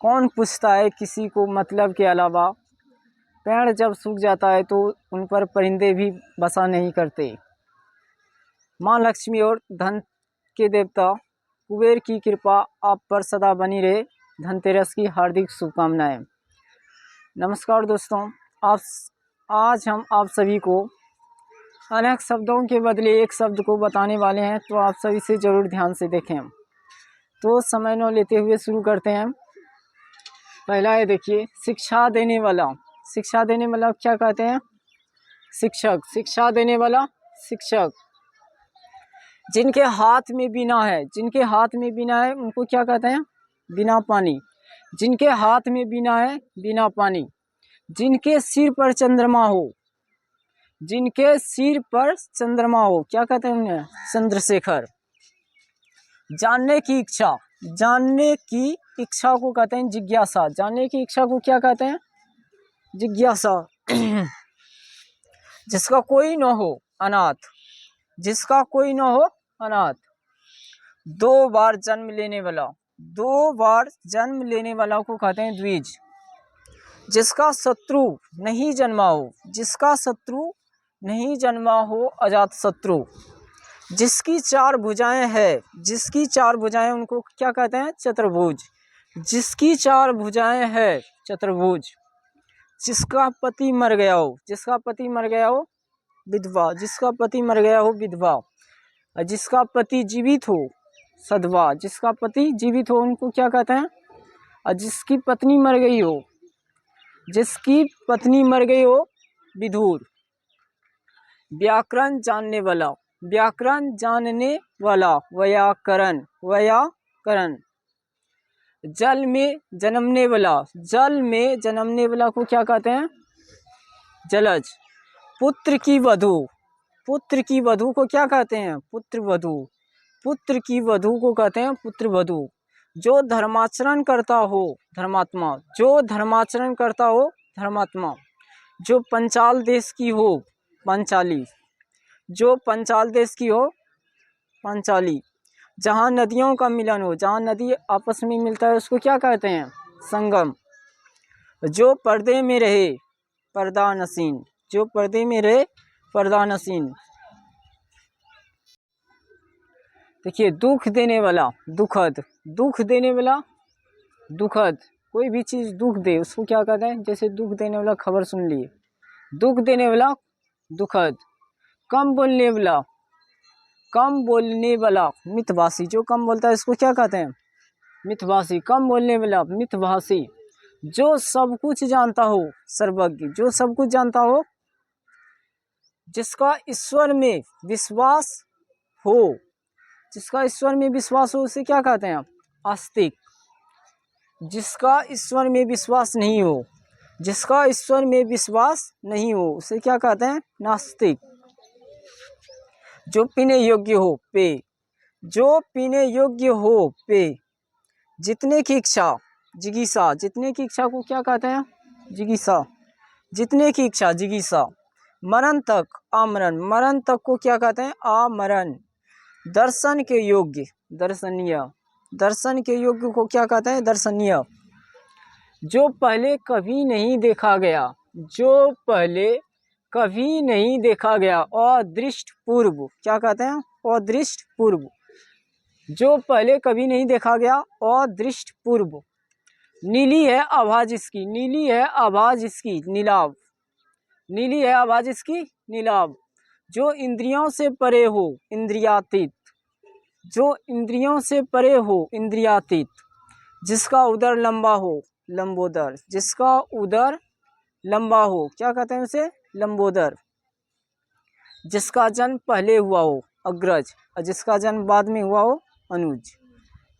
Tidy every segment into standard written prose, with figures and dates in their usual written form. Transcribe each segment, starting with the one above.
कौन पूछता है किसी को मतलब के अलावा। पेड़ जब सूख जाता है तो उन पर परिंदे भी बसा नहीं करते। माँ लक्ष्मी और धन के देवता कुबेर की कृपा आप पर सदा बनी रहे। धनतेरस की हार्दिक शुभकामनाएं। नमस्कार दोस्तों, आज हम आप सभी को अनेक शब्दों के बदले एक शब्द को बताने वाले हैं, तो आप सभी से ज़रूर ध्यान से देखें। तो समय न लेते हुए शुरू करते हैं। पहला है, देखिए, शिक्षा देने वाला। शिक्षा देने वाला क्या कहते हैं? शिक्षक। शिक्षा देने वाला शिक्षक। जिनके हाथ में बीना है, जिनके हाथ में बीना है उनको क्या कहते हैं? बिना पानी। जिनके हाथ में बीना है, बिना पानी। जिनके सिर पर चंद्रमा हो, जिनके सिर पर चंद्रमा हो, क्या कहते हैं उन्हें? चंद्रशेखर। जानने की इच्छा। जानने की इच्छा को कहते हैं जिज्ञासा। जानने की इच्छा को क्या कहते हैं? जिज्ञासा। जिसका कोई न हो, अनाथ। जिसका कोई न हो, अनाथ। 2 बार जन्म लेने वाला। 2 बार जन्म लेने वाला को कहते हैं द्विज। जिसका शत्रु नहीं जन्मा हो, जिसका शत्रु नहीं जन्मा हो, अजात शत्रु। जिसकी 4 भुजाएं है, जिसकी 4 भुजाएं उनको क्या कहते हैं? चतुर्भुज। जिसकी 4 भुजाएं है, चतुर्भुज। जिसका पति मर गया हो, जिसका पति मर गया हो, विधवा। जिसका पति मर गया हो, विधवा। और जिसका पति जीवित हो, सधवा। जिसका पति जीवित हो उनको क्या कहते हैं? और जिसकी पत्नी मर गई हो, जिसकी पत्नी मर गई हो, विधुर। व्याकरण जानने वाला। व्याकरण जानने वाला, व्याकरण। व्याकरण। जल में जन्मने वाला। जल में जन्मने वाला को क्या कहते हैं? जलज। पुत्र की वधू। पुत्र की वधू को क्या कहते हैं? पुत्र वधू। पुत्र की वधू को कहते हैं पुत्र वधू। जो धर्माचरण करता हो, धर्मात्मा। जो धर्माचरण करता हो, धर्मात्मा। जो पंचाल देश की हो, पंचाली। जो पंचाल देश की हो, पंचाली। जहाँ नदियों का मिलन हो, जहाँ नदी आपस में मिलता है उसको क्या कहते हैं? संगम। जो पर्दे में रहे, पर्दा नसीन। जो पर्दे में रहे, पर्दा नसीन। देखिए, दुख देने वाला, दुखद। दुख देने वाला, दुखद। कोई भी चीज़ दुख दे उसको क्या कहते हैं? जैसे दुख देने वाला खबर सुन लिए, दुख देने वाला, दुखद। कम बोलने वाला, कम बोलने वाला, मितभाषी। जो कम बोलता है इसको क्या कहते हैं? मितभाषी। कम बोलने वाला, मितभाषी। जो सब कुछ जानता हो, सर्वज्ञ। जो सब कुछ जानता हो। जिसका ईश्वर में विश्वास हो, जिसका ईश्वर में विश्वास हो उसे क्या कहते हैं? आस्तिक। जिसका ईश्वर में विश्वास नहीं हो, जिसका ईश्वर में विश्वास नहीं हो उसे क्या कहते हैं? नास्तिक। जो पीने योग्य हो, पेय। जो पीने योग्य हो, पेय। जितने की इच्छा, जिगीसा। जितने की इच्छा को क्या कहते हैं? जिगीसा। जितने की इच्छा, जिगीसा। मरण तक, आमरण। मरण तक को क्या कहते हैं? आमरण। दर्शन के योग्य, दर्शनीय। दर्शन के योग्य को क्या कहते हैं? दर्शनीय। जो पहले कभी नहीं देखा गया, जो पहले कभी नहीं देखा गया, अदृष्ट पूर्व। क्या कहते हैं? अदृष्ट पूर्व। जो पहले कभी नहीं देखा गया, अदृष्ट पूर्व। नीली है आवाज इसकी, नीली है आवाज इसकी, नीलाव। नीली है आवाज इसकी, नीलाव। जो इंद्रियों से परे हो, इंद्रियातीत। जो इंद्रियों से परे हो, इंद्रियातीत। जिसका उदर लंबा हो, लंबोदर। जिसका उदर लंबा हो, क्या कहते हैं उसे? लंबोदर। जिसका जन्म पहले हुआ हो, अग्रज। और जिसका जन्म बाद में हुआ हो, अनुज।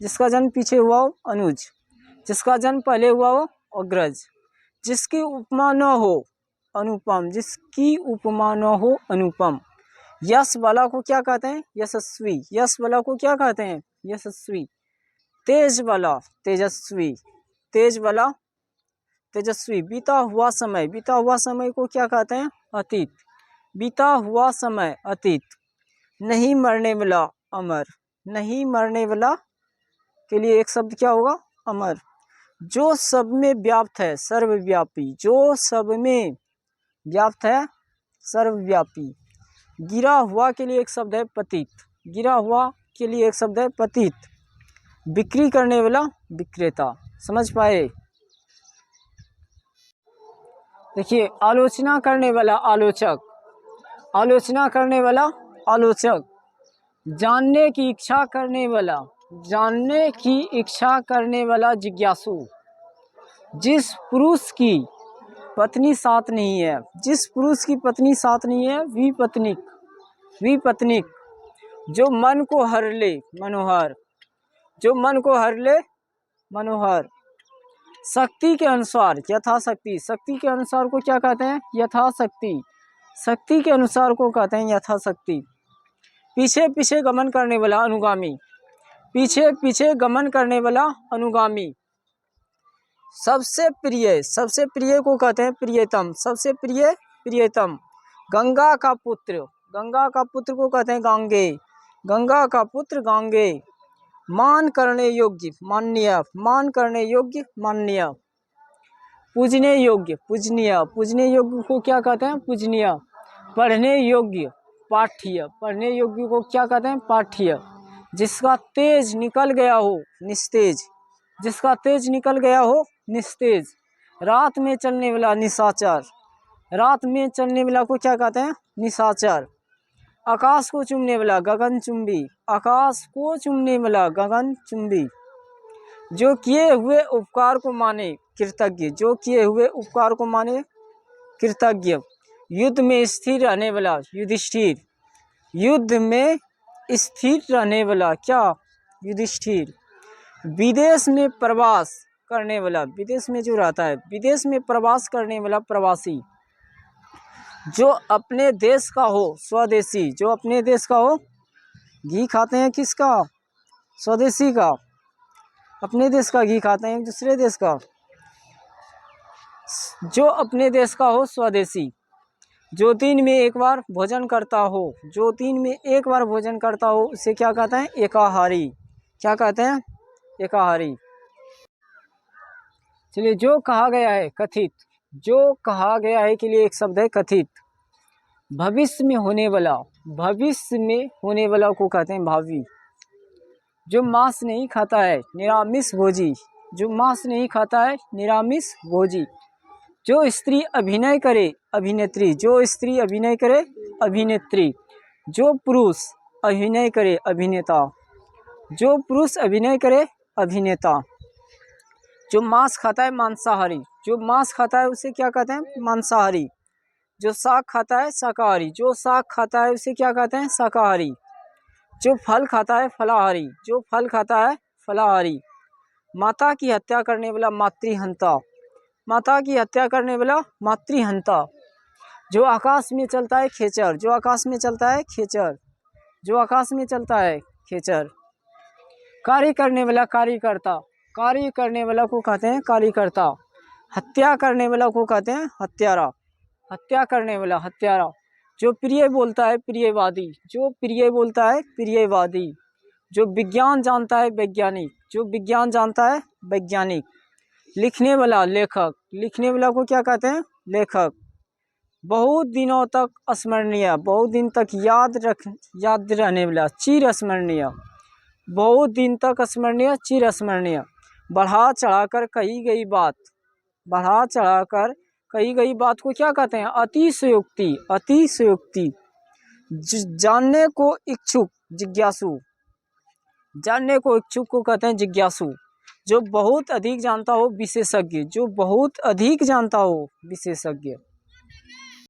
जिसका जन्म पीछे हुआ हो, अनुज। जिसका जन्म पहले हुआ हो, अग्रज। जिसकी उपमा न हो, अनुपम। जिसकी उपमा न हो, अनुपम। यश वाला को क्या कहते हैं? यशस्वी। यश वाला को क्या कहते हैं? यशस्वी। तेज वाला, तेजस्वी। तेज वाला, तेजस्वी। बीता हुआ समय, बीता हुआ समय को क्या कहते हैं? अतीत। बीता हुआ समय, अतीत। नहीं मरने वाला, अमर। नहीं मरने वाला के लिए एक शब्द क्या होगा? अमर। जो सब में व्याप्त है, सर्वव्यापी, जो सब में व्याप्त है, सर्वव्यापी। गिरा हुआ के लिए एक शब्द है पतित, गिरा हुआ के लिए एक शब्द है पतित। बिक्री करने वाला विक्रेता। समझ पाए? देखिए, आलोचना करने वाला आलोचक, आलोचना करने वाला आलोचक। जानने की इच्छा करने वाला, जानने की इच्छा करने वाला जिज्ञासु। जिस पुरुष की पत्नी साथ नहीं है, जिस पुरुष की पत्नी साथ नहीं है, विपत्निक, विपत्निक। जो मन को हर ले, मनोहर, जो मन को हर ले, मनोहर। शक्ति के अनुसार, यथाशक्ति, शक्ति के अनुसार को क्या कहते हैं? यथाशक्ति, शक्ति के अनुसार को कहते हैं यथाशक्ति। पीछे पीछे गमन करने वाला अनुगामी, पीछे पीछे गमन करने वाला अनुगामी। सबसे प्रिय, सबसे प्रिय को कहते हैं प्रियतम, सबसे प्रिय, प्रियतम। गंगा का पुत्र, गंगा का पुत्र को कहते हैं गांगे, गंगा का पुत्र गांगे। मान करने योग्य, माननीय, मान करने योग्य, माननीय। पूजने योग्य, पूजनीय, पूजने योग्य को क्या कहते हैं? पूजनीय। पढ़ने योग्य, पाठ्य, पढ़ने योग्य को क्या कहते हैं? पाठ्य। जिसका तेज निकल गया हो, निस्तेज, जिसका तेज निकल गया हो, निस्तेज। रात में चलने वाला निशाचर, रात में चलने वाला को क्या कहते हैं? निशाचर। आकाश को चूमने वाला गगनचुंबी, आकाश को चूमने वाला गगनचुंबी। जो किए हुए उपकार को माने, कृतज्ञ, जो किए हुए उपकार को माने, कृतज्ञ। युद्ध में स्थिर रहने वाला युधिष्ठिर, युद्ध में स्थिर रहने वाला क्या? युधिष्ठिर। विदेश में प्रवास करने वाला, विदेश में जो रहता है, विदेश में प्रवास करने वाला प्रवासी। जो अपने देश का हो, स्वदेशी, जो अपने देश का हो। घी खाते हैं किसका? स्वदेशी का। अपने देश का घी खाते हैं दूसरे देश का। जो अपने देश का हो, स्वदेशी। जो दिन में एक बार भोजन करता हो, जो दिन में एक बार भोजन करता हो, उसे क्या कहते हैं? एकाहारी। क्या कहते हैं? एकाहारी। चलिए, जो कहा गया है कथित, जो कहा गया है के लिए एक शब्द है कथित। भविष्य में होने वाला, भविष्य में होने वाला को कहते हैं भावी। जो मांस नहीं खाता है, निरामिष भोजी, जो मांस नहीं खाता है, निरामिष भोजी। जो स्त्री अभिनय करे, अभिनेत्री, जो स्त्री अभिनय करे, अभिनेत्री। जो पुरुष अभिनय करे, अभिनेता, जो पुरुष अभिनय करे, अभिनेता। जो मांस खाता है, मांसाहारी, जो मांस खाता है उसे क्या कहते हैं? मांसाहारी। जो साग खाता है, शाकाहारी, जो साग खाता है उसे क्या कहते हैं? शाकाहारी। जो फल खाता है, फलाहारी, जो फल खाता है, फलाहारी। माता की हत्या करने वाला मातृहंता, माता की हत्या करने वाला मातृहंता। जो आकाश में चलता है, खेचर, जो आकाश में चलता है, खेचर, जो आकाश में चलता है, खेचर। कार्य करने वाला कार्यकर्ता, कार्य करने वाला को कहते हैं कार्यकर्ता। हत्या करने वाला को कहते हैं हत्यारा, हत्या करने वाला, हत्यारा। जो प्रिय बोलता है, प्रियवादी, जो प्रिय बोलता है, प्रियवादी। जो विज्ञान जानता है, वैज्ञानिक, जो विज्ञान जानता है, वैज्ञानिक। लिखने वाला, लेखक, लिखने वाला को क्या कहते हैं? लेखक। बहुत दिनों तक स्मरणीय, बहुत दिन तक याद रहने वाला, चिर स्मरणीय। बहुत दिन तक स्मरणीय, चिर स्मरणीय। बढ़ा चढ़ाकर कही गई बात, बढ़ा चढ़ाकर कही गई बात को क्या कहते हैं? अतिशयोक्ति, अतिशयोक्ति। जानने को इच्छुक, जिज्ञासु, जानने को इच्छुक को कहते हैं जिज्ञासु। जो बहुत अधिक जानता हो, विशेषज्ञ, जो बहुत अधिक जानता हो, विशेषज्ञ।